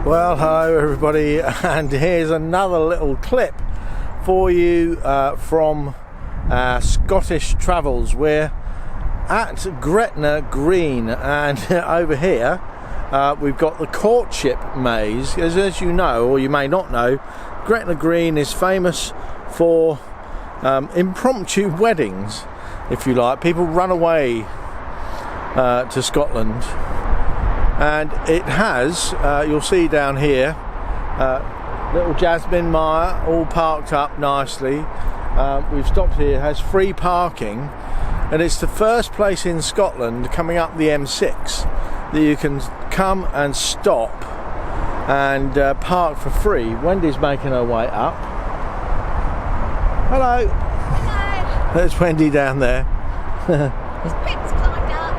Well, hello everybody, and here's another little clip for you from Scottish travels. We're at Gretna Green, and over here we've got the courtship maze. As you know, or you may not know, Gretna Green is famous for impromptu weddings, if you like. People run away to Scotland. And it has, you'll see down here, little Jasmine Mire all parked up nicely. We've stopped here, it has free parking, and it's the first place in Scotland coming up the M6 that you can come and stop and park for free. Wendy's making her way up. Hello. Hello. There's Wendy down there. Pip's climbed up.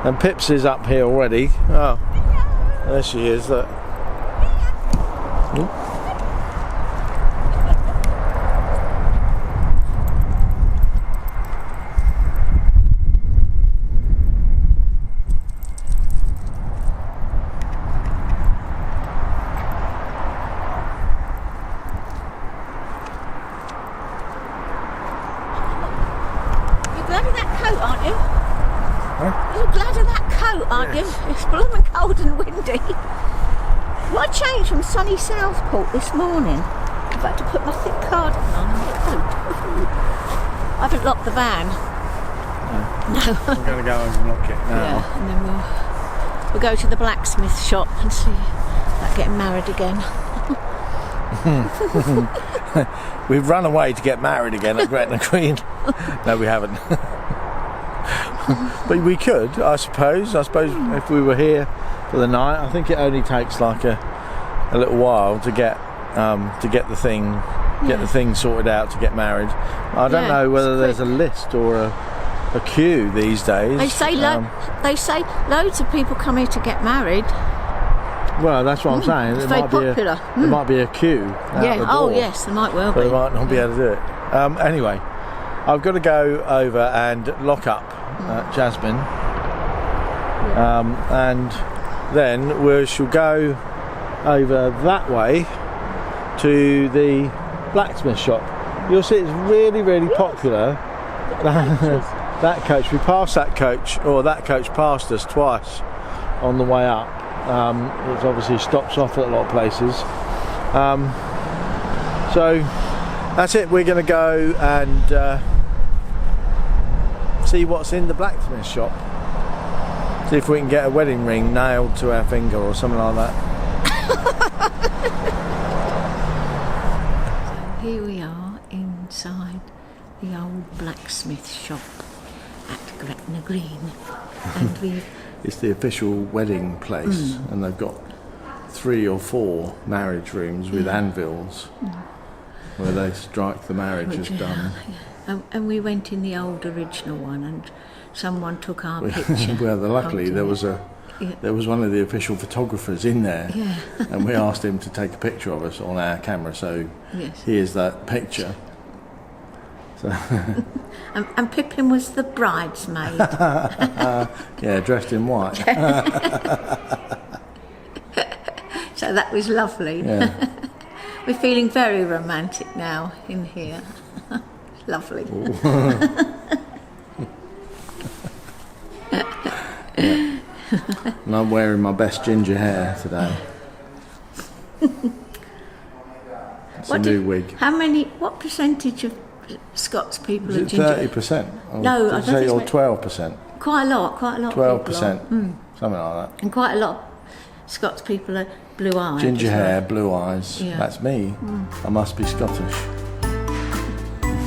And Pips is up here already. Oh, there she is. Look. You're glad of that coat, aren't you? Huh? You're glad of that coat, aren't you? It's blooming cold and windy. Well, I changed from sunny Southport this morning. I've had to put my thick cardigan on and my coat. I haven't locked the van. No. I'm going to go and lock it now. Yeah, and then we'll go to the blacksmith shop and see about getting married again. We've run away to get married again at Gretna Green. No, we haven't. But we could, I suppose. If we were here for the night, I think it only takes like a little while to get the thing sorted out to get married. I don't know whether there's a list or a queue these days. They say loads of people come here to get married. Well, that's what I'm saying. It's very popular. There might be a queue. Yeah. Oh, yes, there might well be. But they might not be able to do it. Anyway, I've got to go over and lock up Jasmine, and then we shall go over that way to the blacksmith shop. You'll see it's really, really popular. That coach, we passed that coach, or that coach passed us twice on the way up. It obviously stops off at a lot of places. So that's it. We're going to go and see what's in the blacksmith shop. See if we can get a wedding ring nailed to our finger or something like that. So here we are inside the old blacksmith shop at Gretna Green, and It's the official wedding place, and they've got 3 or 4 marriage rooms with anvils where they strike the marriage as done. And we went in the old original one, and someone took our picture. Well, luckily there was one of the official photographers in there, and we asked him to take a picture of us on our camera. So here's that picture. So and Pippin was the bridesmaid. Yeah, dressed in white. So that was lovely. Yeah. We're feeling very romantic now in here. Lovely. And I'm wearing my best ginger hair today. It's a new wig. What percentage of Scots people are Is it ginger? 30%? No, I don't think it's or 12%. Quite a lot. 12%, something like that. And quite a lot of Scots people are blue-eyed. Ginger hair, blue eyes. Yeah. That's me. I must be Scottish.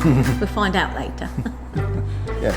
We'll find out later. Yeah.